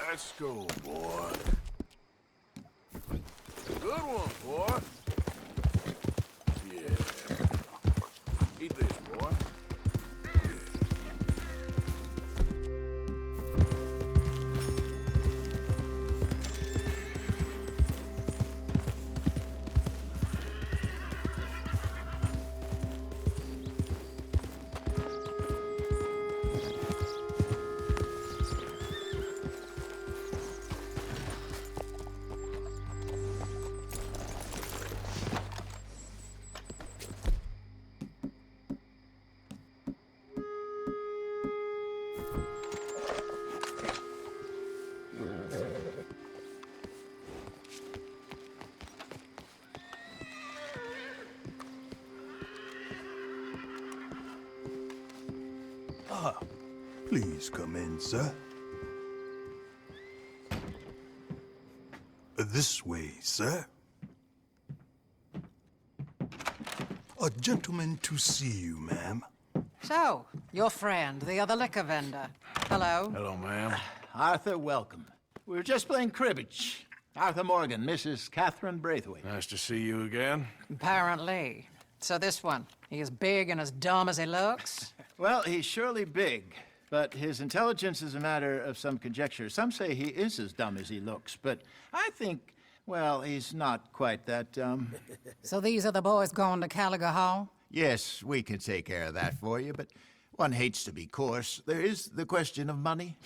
Let's go, boy. Good one, boy. Yeah. Eat this, boy. Please come in, sir. This way, sir. A gentleman to see you, ma'am. So, your friend, the other liquor vendor. Hello. Hello, ma'am. Arthur, welcome. We were just playing cribbage. Arthur Morgan, Mrs. Catherine Braithwaite. Nice to see you again. Apparently. So this one, he is big and as dumb as he looks? Well, he's surely big, but his intelligence is a matter of some conjecture. Some say he is as dumb as he looks, but I think, well, he's not quite that dumb. So these are the boys going to Gallagher Hall? Yes, we can take care of that for you, but one hates to be coarse. There is the question of money.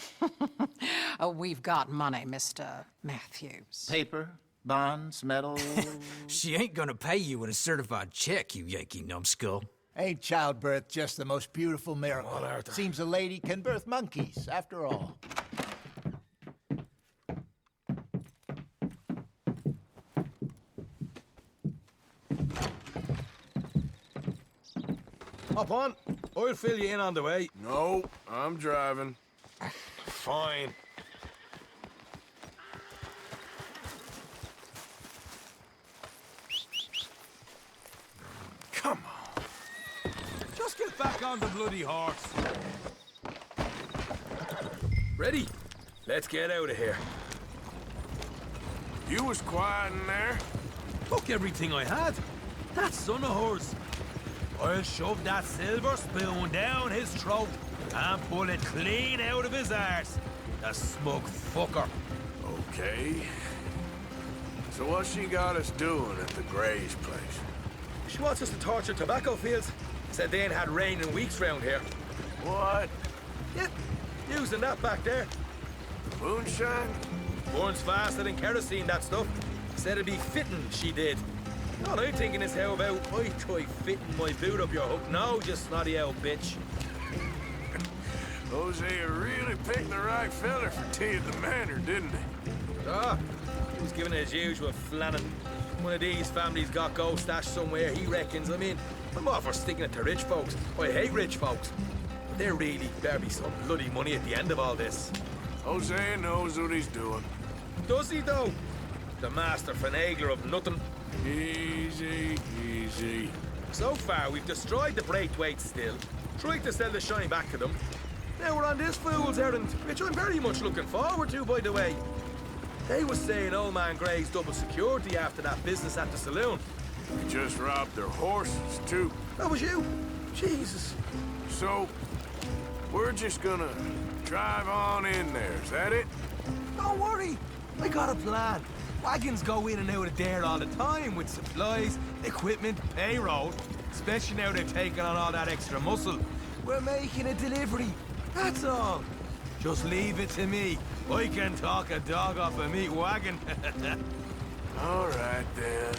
Oh, we've got money, Mr. Matthews. Paper, bonds, metal. She ain't gonna pay you with a certified check, you Yankee numbskull. Ain't childbirth just the most beautiful miracle? Well, Arthur. Seems a lady can birth monkeys, after all. Hop on. I'll fill you in on the way. No, I'm driving. Fine. Come on. Just get back on the bloody horse. Ready? Let's get out of here. You was quiet in there. Took everything I had. That son of hers. I'll shove that silver spoon down his throat and pull it clean out of his arse. The smug fucker. Okay. So what she got us doing at the Gray's place? She wants us to torture tobacco fields. Said they ain't had rain in weeks round here. What? Yeah, using that back there. Moonshine? Burns faster than kerosene, that stuff. Said it'd be fitting, she did. All I'm thinking is how about I try fitting my boot up your hook now, you snotty old bitch. Hosea really picked the right fella for tea at the manor, didn't he? Ah, he was giving it his usual flannin'. One of these families got gold stashed somewhere, he reckons. I mean, I'm all for sticking it to rich folks. I hate rich folks. But there really better be some bloody money at the end of all this. Hosea knows what he's doing. Does he, though? The master finagler of nothing. Easy, easy. So far, we've destroyed the Braithwaites still, tried to sell the shine back to them. Now we're on this fool's errand, which I'm very much looking forward to, by the way. They was saying old man Gray's double security after that business at the saloon. We just robbed their horses, too. That was you? Jesus. So, we're just gonna drive on in there, is that it? Don't worry, I got a plan. Wagons go in and out of there all the time with supplies, equipment, payroll. Especially now they've taken on all that extra muscle. We're making a delivery, that's all. Just leave it to me. I can talk a dog off a meat wagon. All right, then.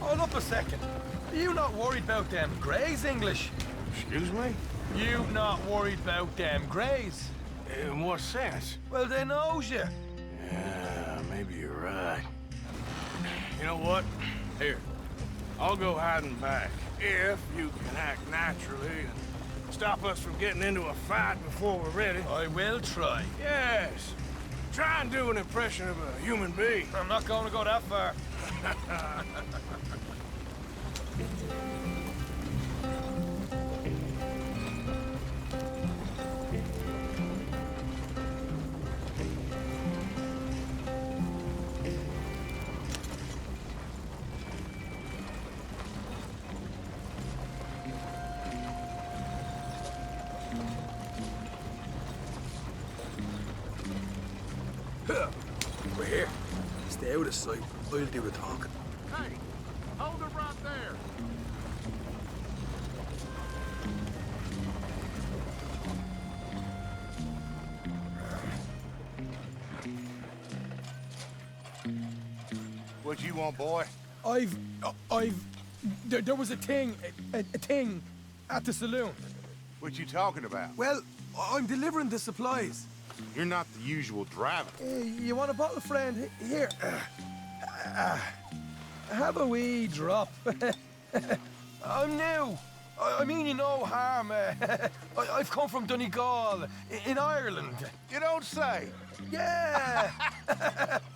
Hold up a second. Are you not worried about them Greys, English? Excuse me? You not worried about them Greys? In what sense? Well, they knows you. Yeah, maybe you're right. You know what? Here, I'll go hiding back. If you can act naturally and stop us from getting into a fight before we're ready. I will try. Yes. Try and do an impression of a human being. I'm not going to go that far. We're here. Stay out of sight. I'll do the talking. Hey, hold it right there. What you want, boy? There was a thing at the saloon. What you talking about? Well, I'm delivering the supplies. You're not the usual driver. You want a bottle, friend? Here. Have a wee drop. I'm new. I mean you no harm. I've come from Donegal, in Ireland. You don't say. Yeah.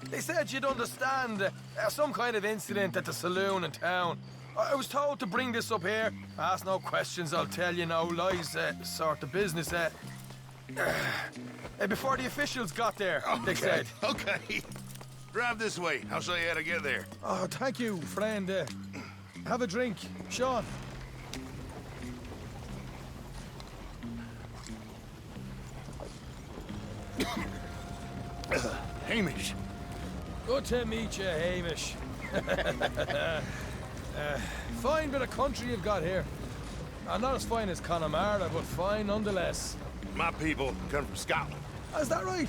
They said you'd understand. Some kind of incident at the saloon in town. I was told to bring this up here. Ask no questions, I'll tell you no lies, sort of business. Before the officials got there, they said. Okay. Drive this way. I'll show you how to get there. Oh, thank you, friend. Have a drink, Sean. Hamish. Good to meet you, Hamish. Fine bit of country you've got here. Not as fine as Connemara, but fine nonetheless. My people come from Scotland. Is that right?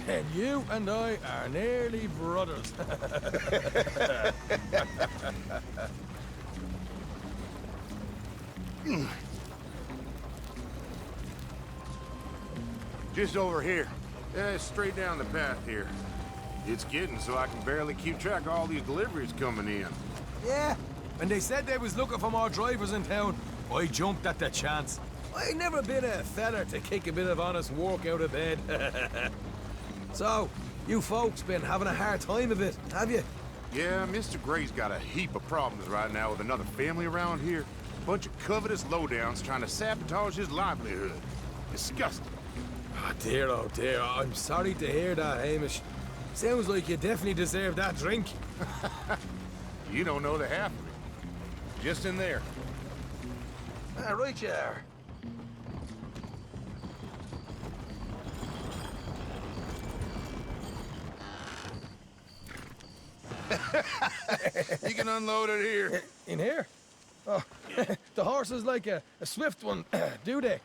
And you and I are nearly brothers. Just over here. Straight down the path here. It's getting so I can barely keep track of all these deliveries coming in. Yeah, when they said they was looking for more drivers in town, I jumped at the chance. I never been a feller to kick a bit of honest work out of bed. So, you folks been having a hard time of it, have you? Yeah, Mr. Gray's got a heap of problems right now with another family around here. Bunch of covetous lowdowns trying to sabotage his livelihood. Disgusting. Oh dear, I'm sorry to hear that, Hamish. Sounds like you definitely deserve that drink. You don't know the half of it. Just in there. Right you are. You can unload it here. In here? Oh, the horse is like a swift one, do they?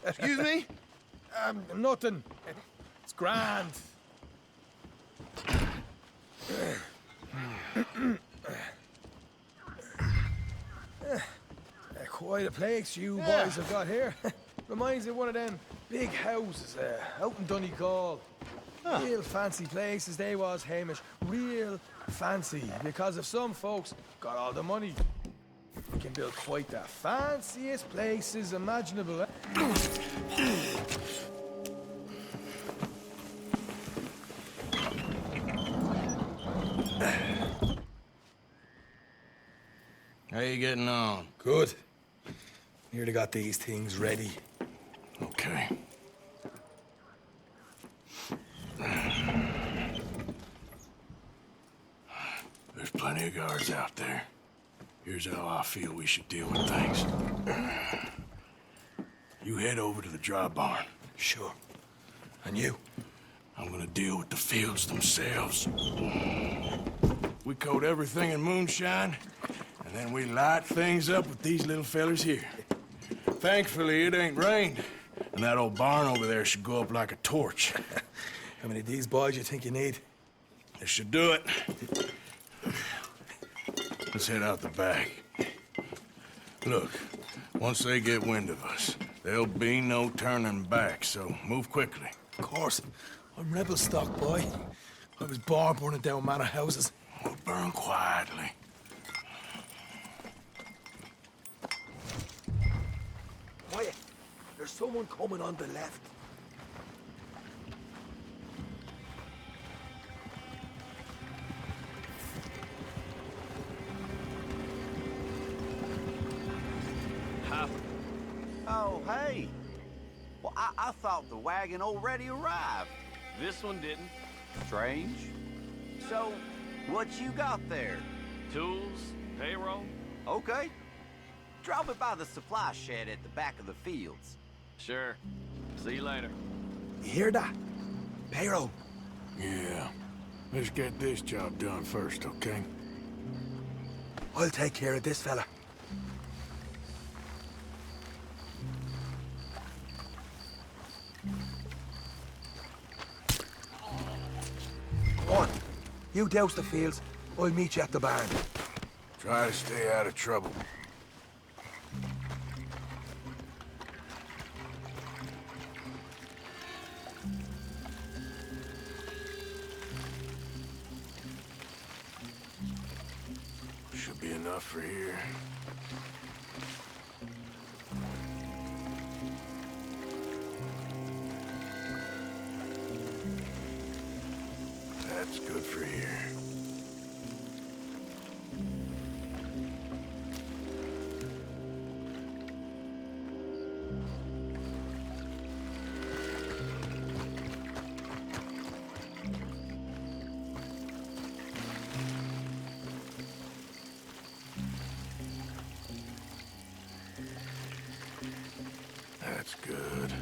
Excuse me? Nothing. It's grand. Quite a place you boys have got here. Reminds me of one of them big houses out in Donegal. Real fancy places they was, Hamish. Real fancy. Because if some folks got all the money, you can build quite the fanciest places imaginable. How you getting on? Good. Nearly got these things ready. Okay. There's plenty of guards out there. Here's how I feel we should deal with things. You head over to the dry barn. Sure. And you? I'm gonna deal with the fields themselves. We coat everything in moonshine, and then we light things up with these little fellers here. Thankfully, it ain't rained, and that old barn over there should go up like a torch. How many of these boys you think you need? This should do it. Let's head out the back. Look, once they get wind of us, there'll be no turning back, so move quickly. Of course. I'm rebel stock, boy. I was born burning down manor houses. We'll burn quietly. Quiet. There's someone coming on the left. Oh, hey. Well, I thought the wagon already arrived. This one didn't. Strange. So, what you got there? Tools, payroll. Okay. Drop it by the supply shed at the back of the fields. Sure. See you later. You hear that? Payroll. Yeah. Let's get this job done first, okay? I'll take care of this fella. Come on. You douse the fields. I'll meet you at the barn. Try to stay out of trouble. Should be enough for here. That's good for here. That's good.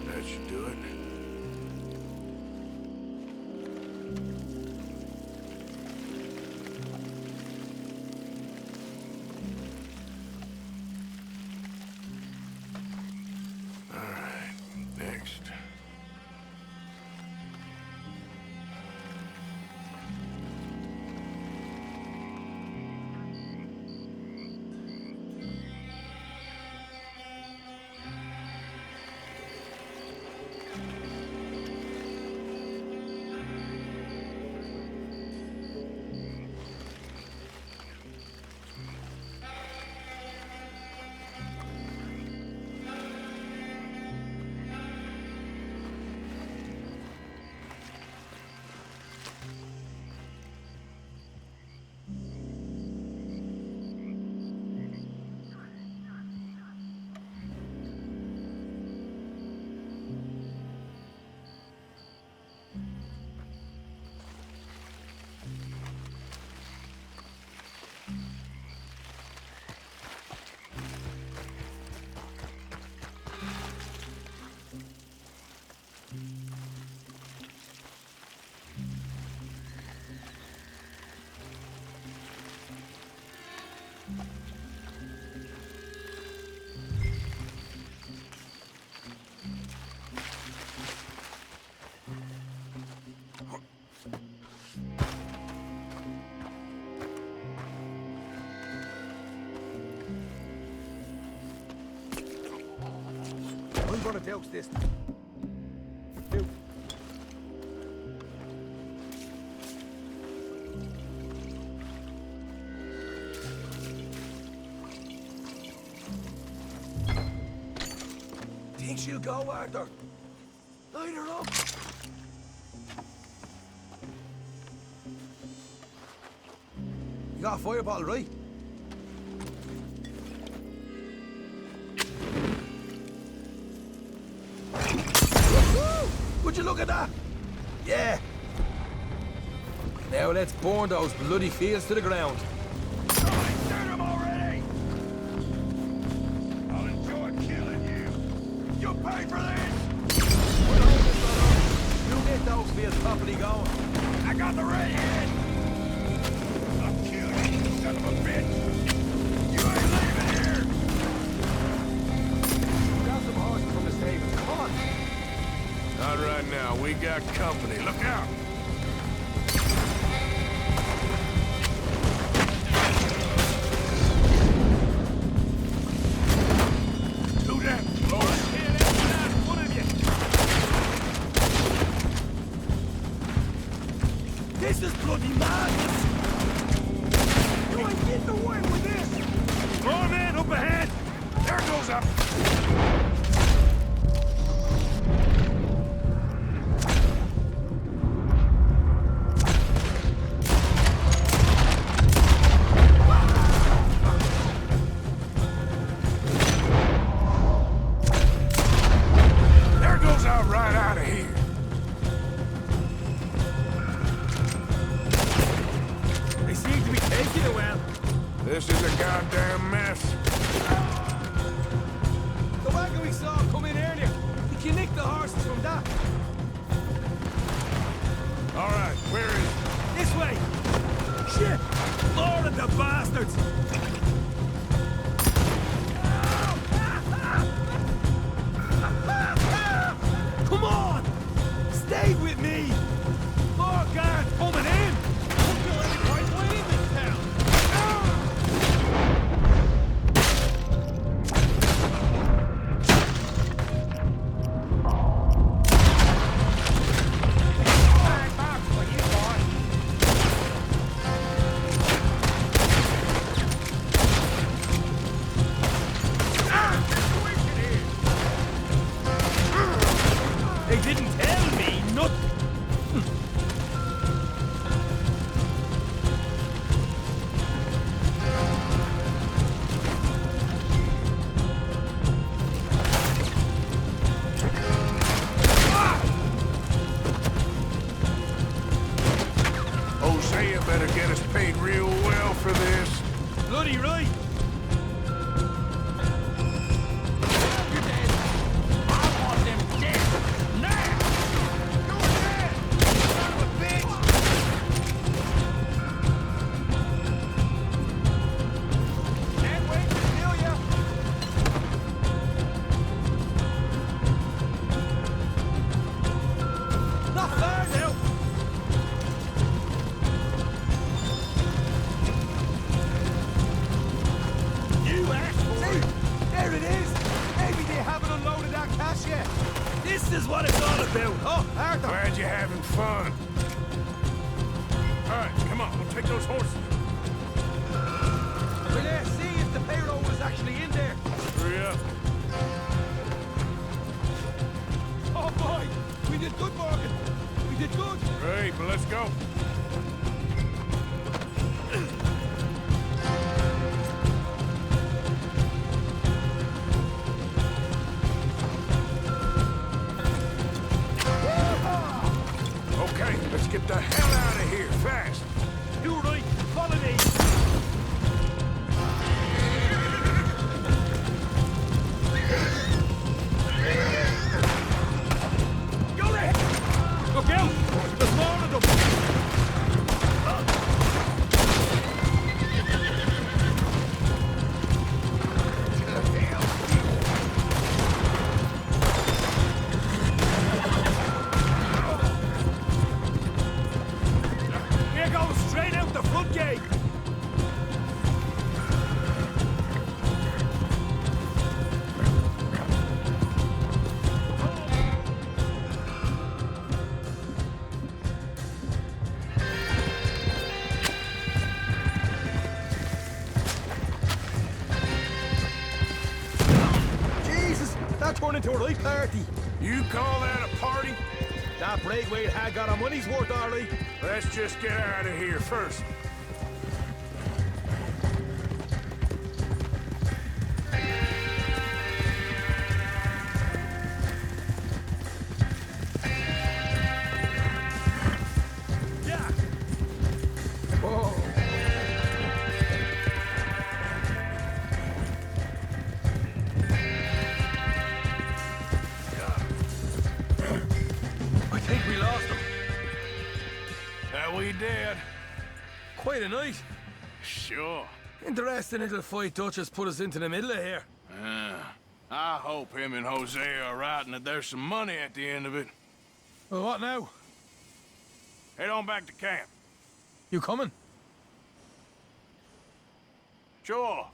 That should do it. All right, next. I'm gonna douse this. You. Think she'll go, Arthur? Light her up. You got a fire bottle, right? Would you look at that? Yeah. Now let's burn those bloody fields to the ground. Shoot him already! I'll enjoy killing you. You pay for this! You get those fields properly going. got the red head! I'll kill you, son of a bitch! You ain't leaving here! Grab some horses from the stable. Come on. Not right now. We got company. Look out! Do that, Lord! One of you. This is bloody madness. You ain't getting away with this. More men up ahead! There goes up! There goes out right out of here! They seem to be taking it well. This is a goddamn mess. The wagon we saw come in earlier. We can nick the horses from that. All right, where is it? This way. Shit! Lord of the bastards! Come on! Stay with me! More guards coming in! We'll kill every white boy in this town! They didn't tell me nothing! Hosea better get us paid real well for this. Bloody right! You're dead! I want them dead! Now! You're dead! Son of a bitch! Can't wait to kill ya! Not far now! You asshole! See? There it is! Maybe they haven't unloaded that cash yet. This is what it's all about. Oh, Arthur! Glad you're having fun. All right, come on, we'll take those horses. We'll see if the payroll was actually in there. Hurry up. Oh boy! We did good, Morgan! We did good! Great, but let's go. Okay, let's get the hell out of here, fast. You right! Follow me! Go there! Look out! There's more of them! Here goes straight out the front gate! Jesus! That turned into a right party! You call that a party? That Braithwaite had got our money's worth, all right. Let's just get out of here first. Yeah! Oh. I think we lost him. That we did. Quite a night. Sure. Interesting little fight Duchess put us into the middle of here. I hope him and Jose are right and that there's some money at the end of it. Well, what now? Head on back to camp. You coming? Sure.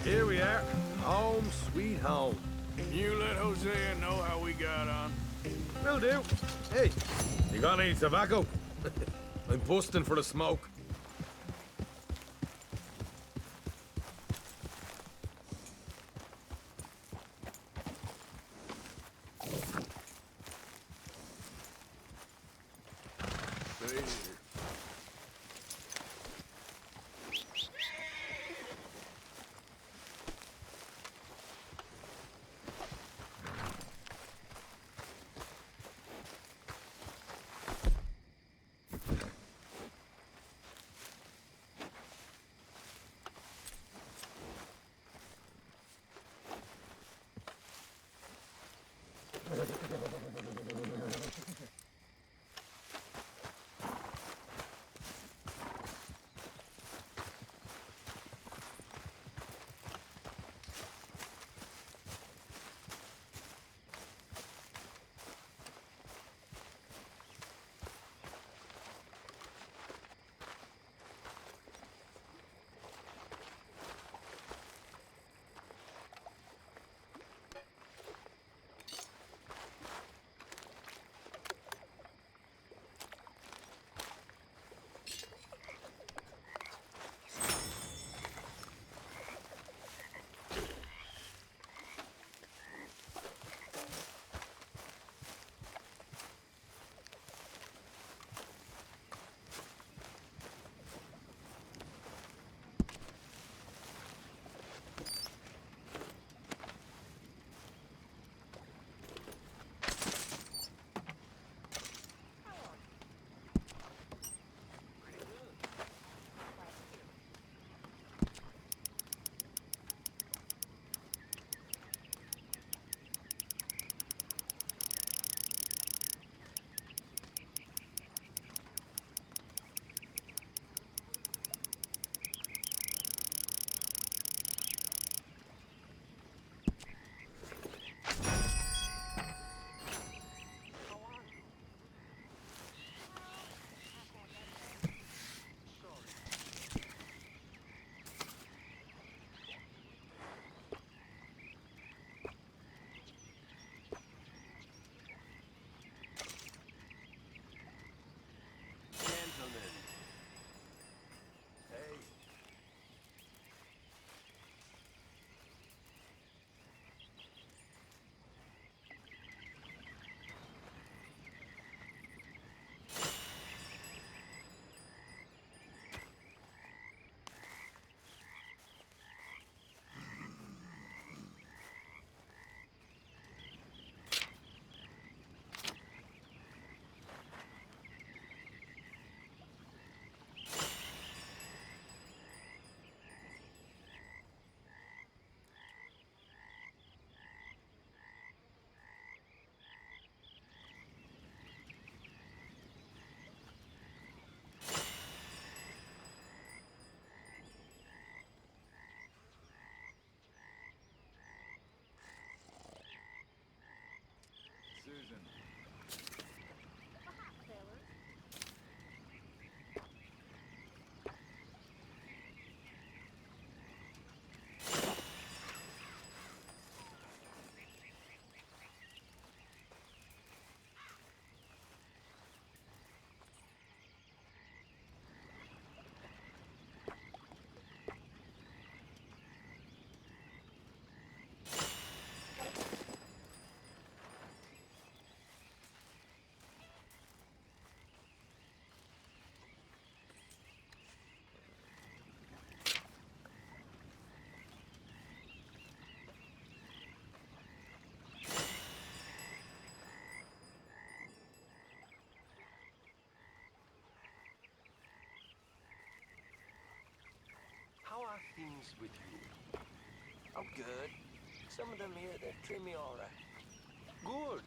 Here we are. Home sweet home. You let Hosea know how we got on. Will do. Hey, you got any tobacco? I'm busting for the smoke. Stay here. things with you? I'm good. Some of them here, they treat me all right. Good.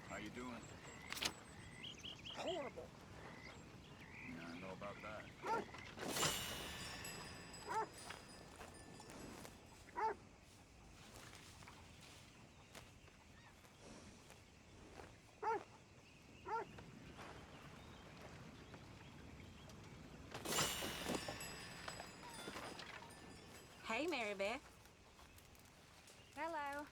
How you doing? Horrible. Yeah, I know about that. Hey, Mary Beth. Hello.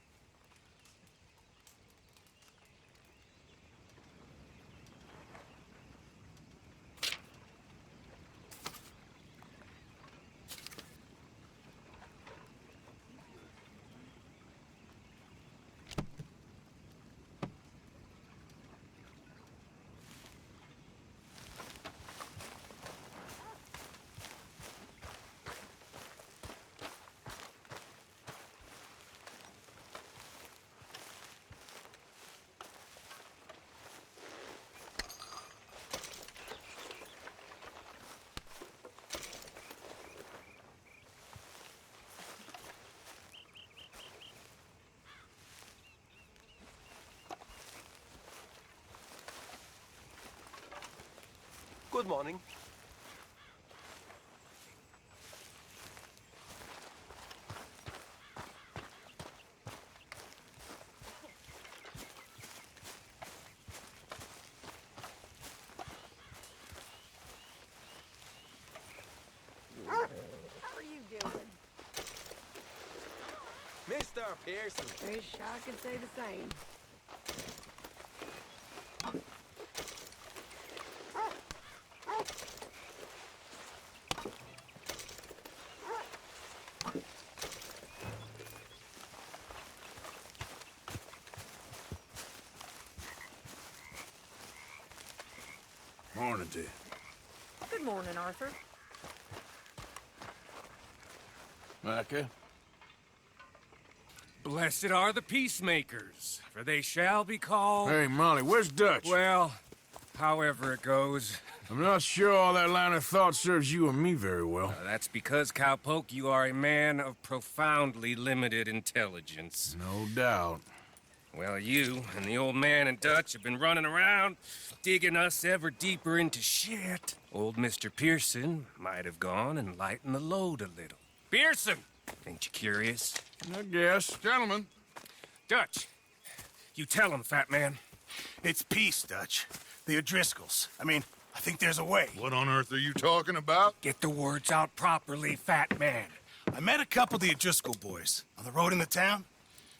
Good morning. How are you doing? Mr. Pearson. Wish I could say the same. Morning to you. Good morning, Arthur. Micah? Blessed are the peacemakers, for they shall be called... Hey, Molly, where's Dutch? Well, however it goes. I'm not sure all that line of thought serves you and me very well. That's because, Cowpoke, you are a man of profoundly limited intelligence. No doubt. Well, you and the old man and Dutch have been running around, digging us ever deeper into shit. Old Mr. Pearson might have gone and lightened the load a little. Pearson! Ain't you curious? I guess. Gentlemen. Dutch, you tell him, fat man. It's peace, Dutch. The O'Driscolls. I mean, I think there's a way. What on earth are you talking about? Get the words out properly, fat man. I met a couple of the O'Driscoll boys on the road into town.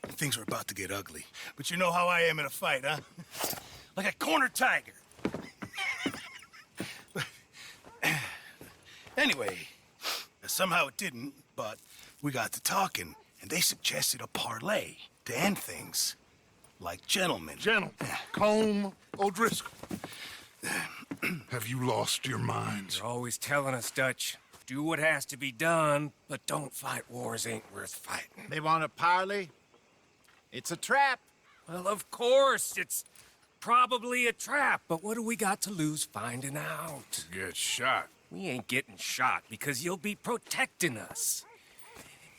And things were about to get ugly. But you know how I am in a fight, huh? Like a cornered tiger. Anyway, somehow it didn't, but we got to talking, and they suggested a parlay to end things. Like gentlemen. Gentlemen. Combe O'Driscoll. Have you lost your minds? You're always telling us, Dutch. Do what has to be done, but don't fight wars ain't worth fighting. They want a parley? It's a trap. Well, of course, it's probably a trap, but what do we got to lose finding out? Get shot. We ain't getting shot because you'll be protecting us.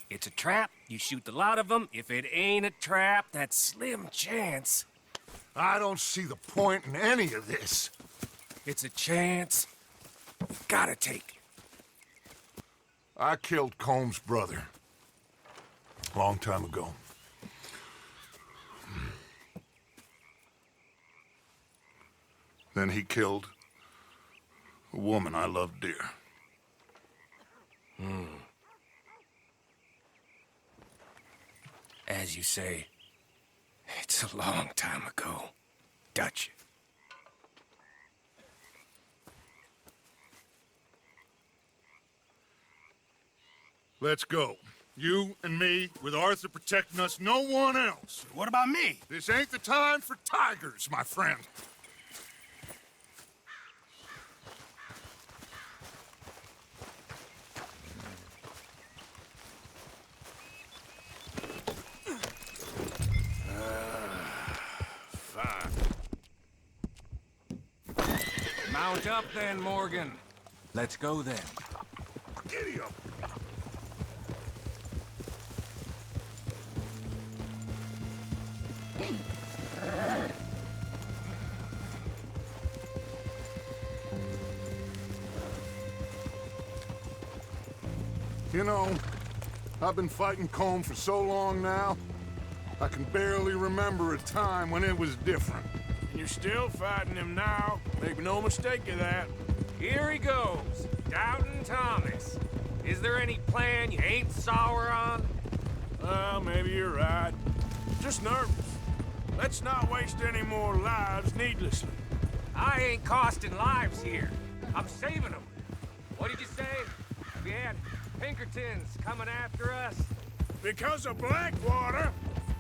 It's a trap, you shoot the lot of them. If it ain't a trap, that's slim chance. I don't see the point in any of this. It's a chance. Gotta take. I killed Combs' brother. Long time ago. Then he killed a woman I loved dear. As you say, it's a long time ago, Dutch. Let's go. You and me, with Arthur protecting us, no one else. What about me? This ain't the time for tigers, my friend. Fine. Mount up then, Morgan. Let's go then. Giddy up. You know, I've been fighting Combs for so long now, I can barely remember a time when it was different. And you're still fighting him now. Make no mistake of that. Here he goes, Doubting Thomas. Is there any plan you ain't sour on? Well, maybe you're right. Just nervous. Let's not waste any more lives needlessly. I ain't costing lives here. I'm saving them. What did you say? We had Pinkertons coming after us? Because of Blackwater?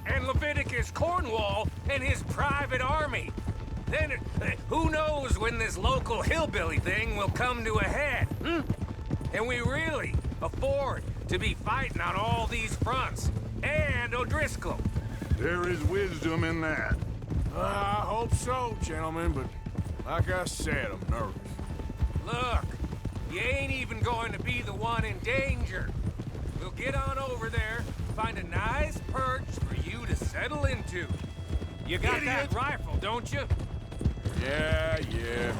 And Leviticus Cornwall and his private army. Then, who knows when this local hillbilly thing will come to a head, And we really afford to be fighting on all these fronts. And O'Driscoll. There is wisdom in that. I hope so, gentlemen, but like I said, I'm nervous. Look, you ain't even going to be the one in danger. We'll get on over there, find a nice perch for you to settle into. You got that rifle, don't you? Yeah.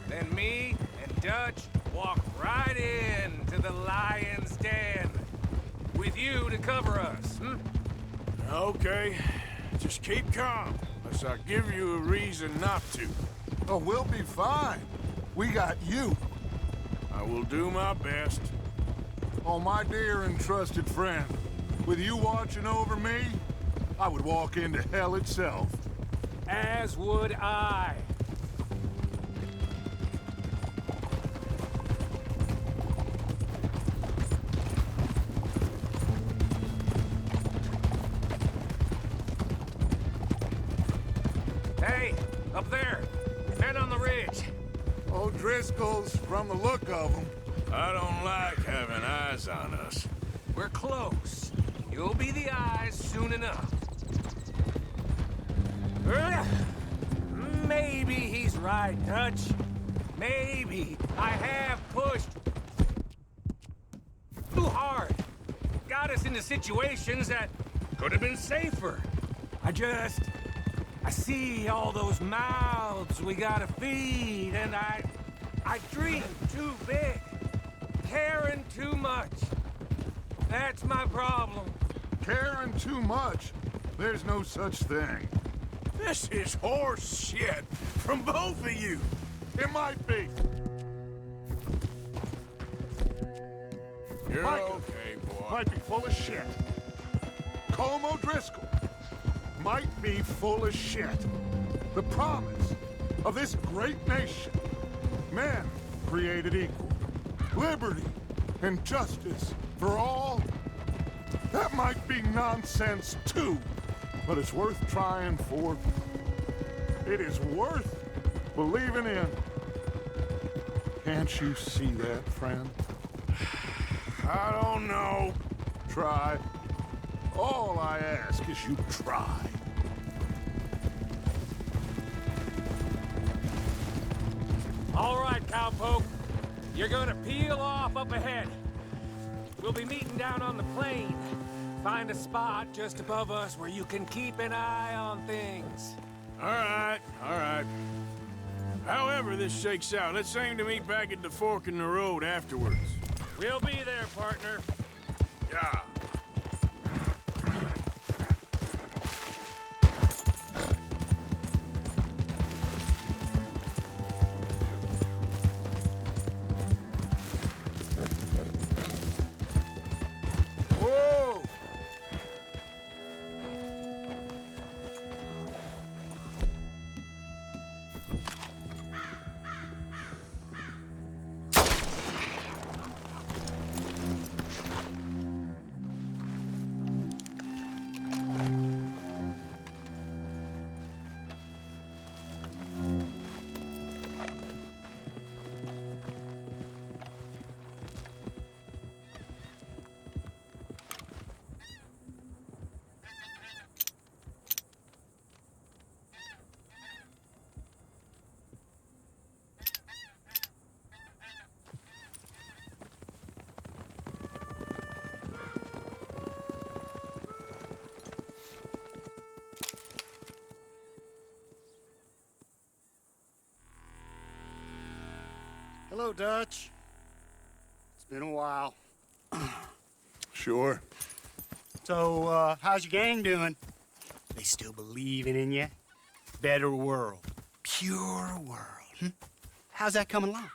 Then me and Dutch walk right in to the lion's den. With you to cover us, Okay. Just keep calm, unless I give you a reason not to. Oh, we'll be fine. We got you. I will do my best. Oh, my dear and trusted friend. With you watching over me, I would walk into hell itself. As would I. Hey, up there. Men on the ridge. O'Driscoll's, from the look of them. I don't like having eyes on us. We're close. You'll be the eyes soon enough. Maybe he's right, Dutch. Maybe I have pushed too hard. Got us into situations that could have been safer. I see all those mouths we gotta feed, and I dream too big, caring too much. That's my problem. Caring too much? There's no such thing. This is horse shit from both of you. It might be. You're Micah okay, boy. might be full of shit. Colm O'Driscoll might be full of shit. The promise of this great nation. Men created equal. Liberty and justice for all. That might be nonsense too, but it's worth trying for. It is worth believing in. Can't you see that, friend? I don't know. Try. All I ask is you try. All right, cowpoke. You're gonna peel off up ahead. We'll be meeting down on the plain. Find a spot just above us where you can keep an eye on things. All right, all right. However this shakes out, let's aim to meet back at the fork in the road afterwards. We'll be there, partner. Yeah. Whoa! Hello, Dutch. It's been a while. Sure. So, how's your gang doing? They still believing in you? Better world. Pure world. Hmm? How's that coming along?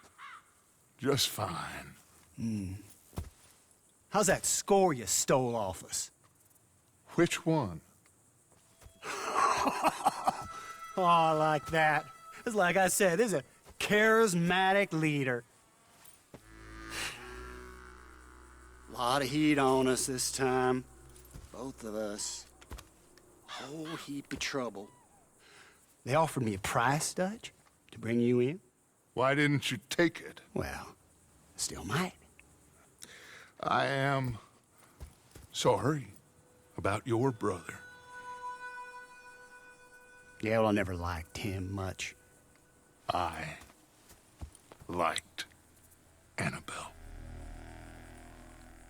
Just fine. How's that score you stole off us? Which one? Oh, I like that. It's like I said, there's a charismatic leader. Lot of heat on us this time. Both of us. Whole heap of trouble. They offered me a price, Dutch, to bring you in. Why didn't you take it? Well, still might. I am sorry about your brother. Yeah, well, I never liked him much. I liked Annabelle.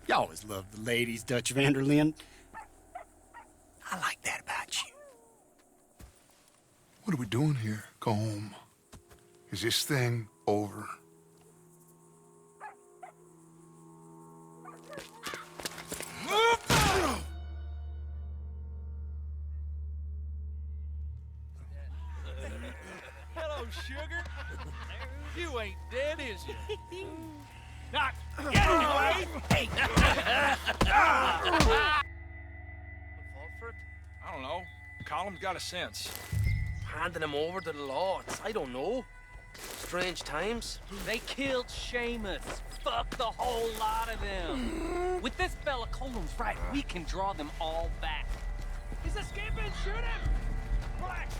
You always loved the ladies, Dutch Vanderlyn. I like that about you. What are we doing here? Go home. Is this thing over? Hello, sugar. You ain't dead, is you? Not yet, anyway. Hey. I don't know. Colum's got a sense. Handing him over to the lords. I don't know. Strange times. They killed Seamus. Fuck the whole lot of them. With this fella Colum's right, we can draw them all back. He's escaping! Shoot him! Relax.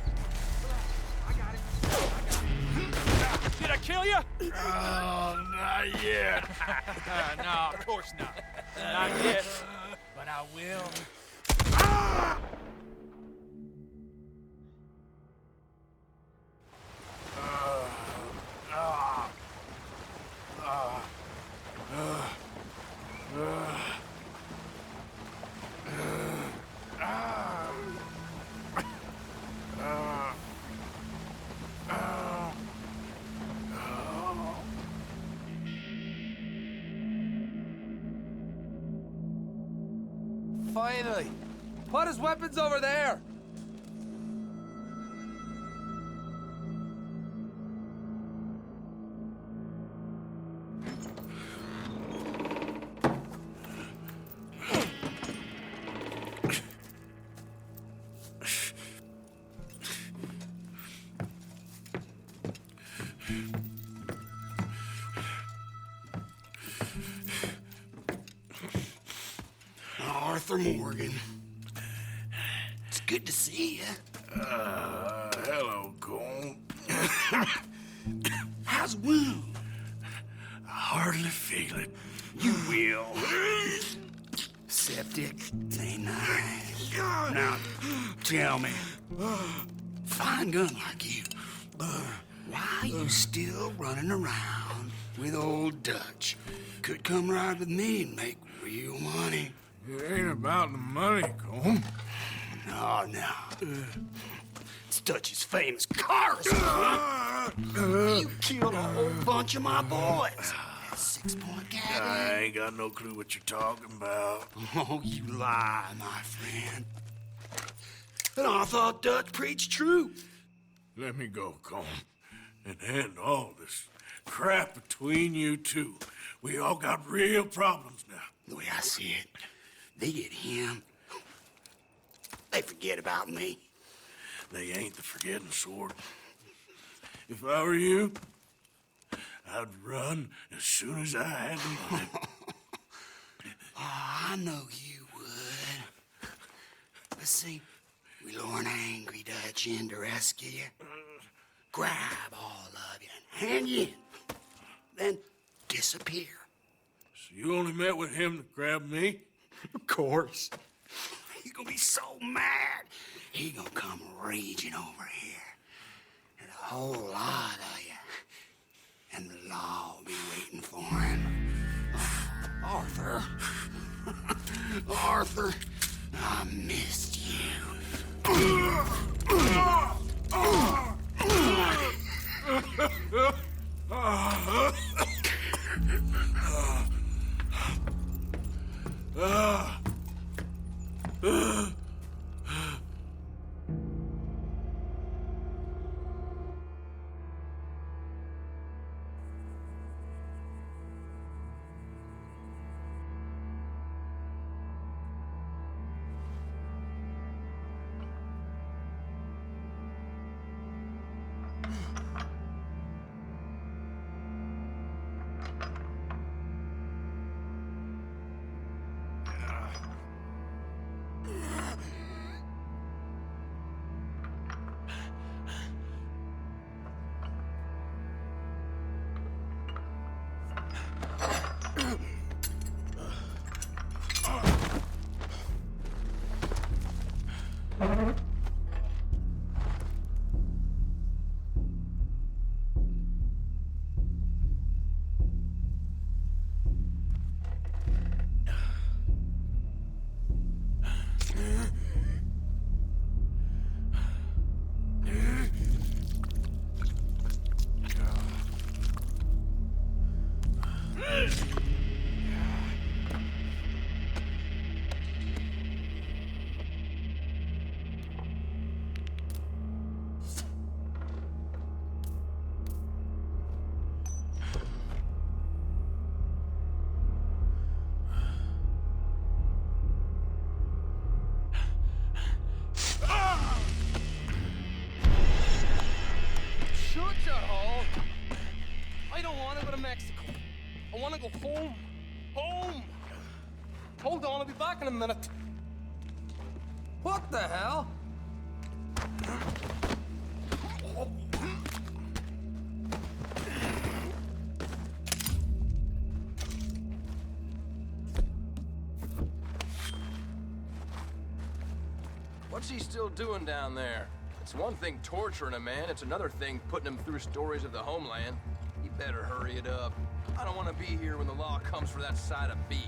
I got it. Did I kill you? Oh, not yet. No, of course not. Not yet. But I will. Finally. Put his weapons over there. Arthur Morgan. It's good to see you. Hello, Cole. How's the wound? I hardly feel it. You will. septic. Ain't nice. Now, tell me, fine gun like you, why you still running around with old Dutch? Could come ride with me and make real money. It ain't about the money, Colm. No. It's Dutch's famous car. You killed a whole bunch of my boys. That 6-point gag. I ain't got no clue what you're talking about. Oh, you lie, my friend. And I thought Dutch preached truth. Let me go, Colm, and end all this crap between you two. We all got real problems now. The way I see it, they get him, they forget about me. They ain't the forgetting sort. If I were you, I'd run as soon as I had the money. I know you would. But see, we lure an angry Dutch in to rescue you. Grab all of you and hand you in. Then disappear. So you only met with him to grab me? Of course. He's gonna be so mad. He gonna come raging over here. And a whole lot of you. And the law will be waiting for him. Arthur. Arthur, I missed you. go home. Home! Hold on, I'll be back in a minute. What the hell? What's he still doing down there? It's one thing torturing a man, it's another thing putting him through stories of the homeland. You better hurry it up. I don't want to be here when the law comes for that side of beef.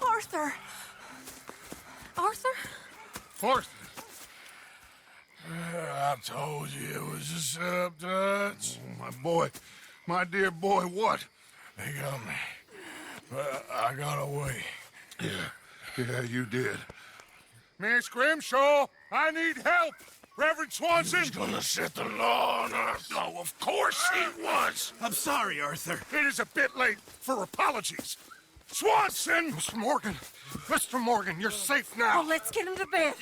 Arthur! Arthur? Arthur. I told you it was a setup, Dutch. My boy, my dear boy, what? They got me. But I got away. Yeah, you did. Miss Grimshaw, I need help! Reverend Swanson! He's gonna set the law on us. Oh, of course he was! I'm sorry, Arthur. It is a bit late for apologies. Swanson! Mr. Morgan, you're safe now. Oh, let's get him to bed.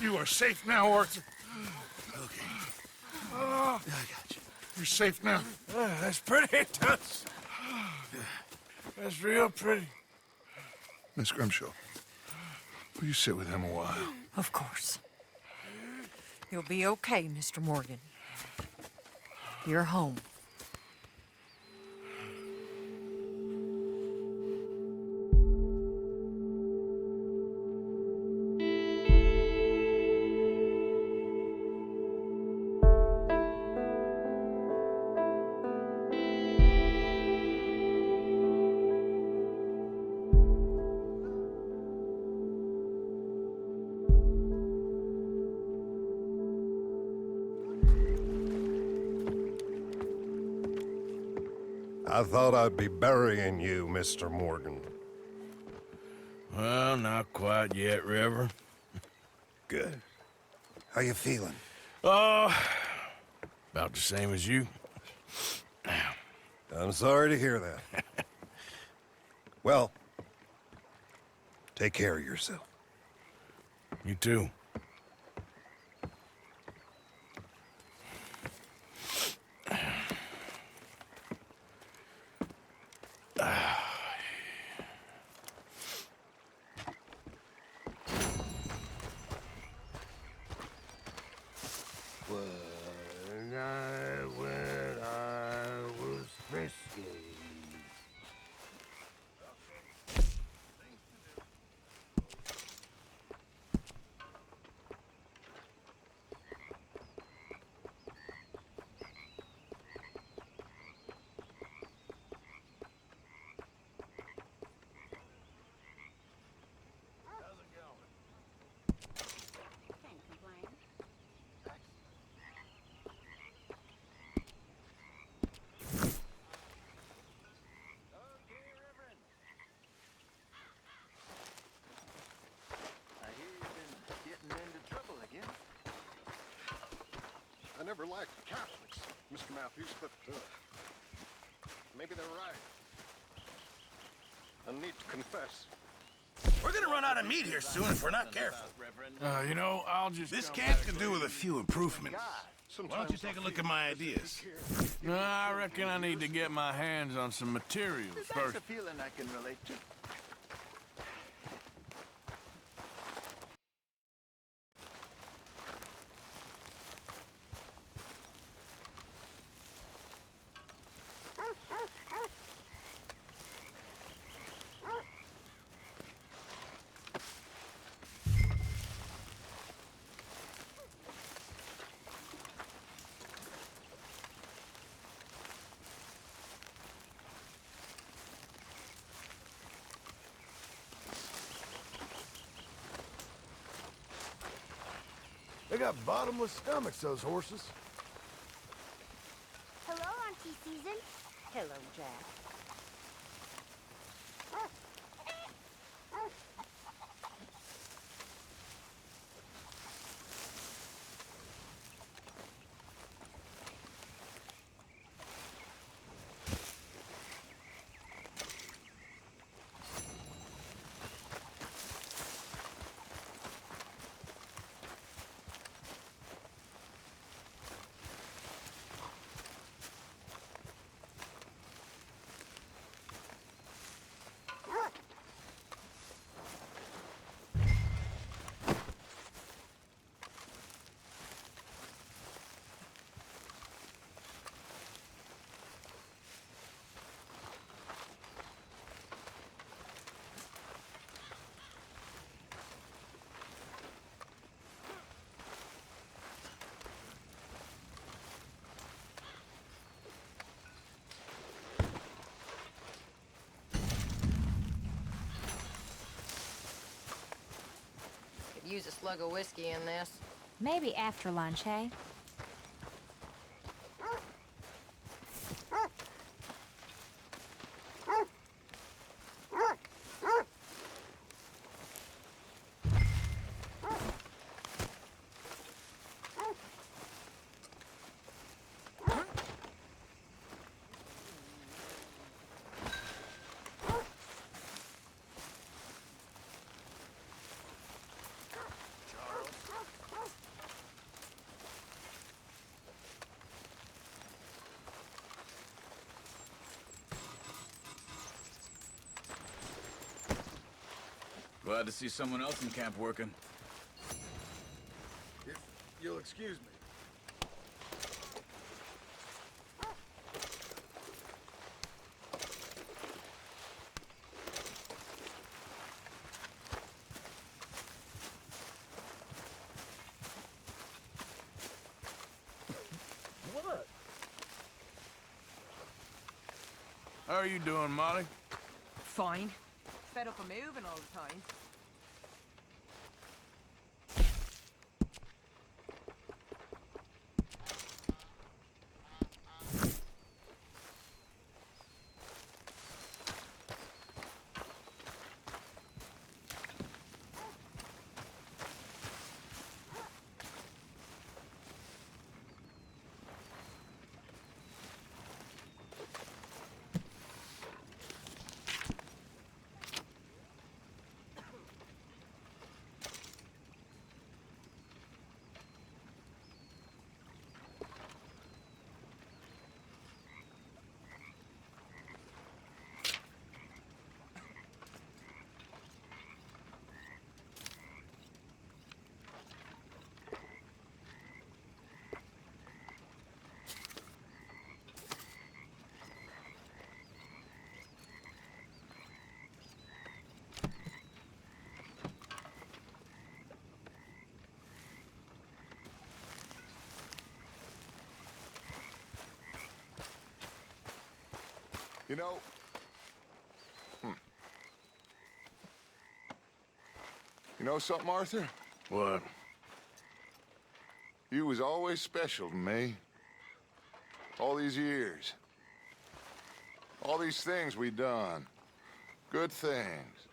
You are safe now, Arthur. Okay. I got you. You're safe now. That's pretty, Dutch. That's real pretty. Miss Grimshaw, will you sit with him a while? Of course. You'll be okay, Mr. Morgan. You're home. I thought I'd be burying you, Mr. Morgan. Well, not quite yet, Reverend. Good. How you feeling? About the same as you. I'm sorry to hear that. Well, take care of yourself. You too. When I was frisky. I never liked the Catholics, Mr. Matthews, but maybe they're right. I need to confess. We're gonna run out of meat here soon if we're not careful. You know, I'll just... This camp could do with a few improvements. Why don't you take a look at my ideas? No, I reckon I need to get my hands on some materials first. That's a feeling I can relate to. They got bottomless stomachs, those horses. Hello, Auntie Susan. Hello, Jack. use a slug of whiskey in this. Maybe after lunch, hey? Glad to see someone else in camp working. If you'll excuse me. What? How are you doing, Molly? Fine. Fed up of moving all the time. You know... You know something, Arthur? What? You was always special to me. All these years. All these things we done. Good things.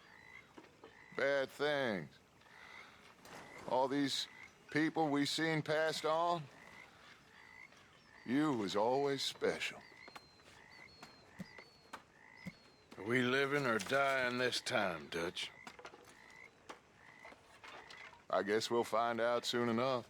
Bad things. All these people we seen passed on. You was always special. Are we living or dying this time, Dutch? I guess we'll find out soon enough.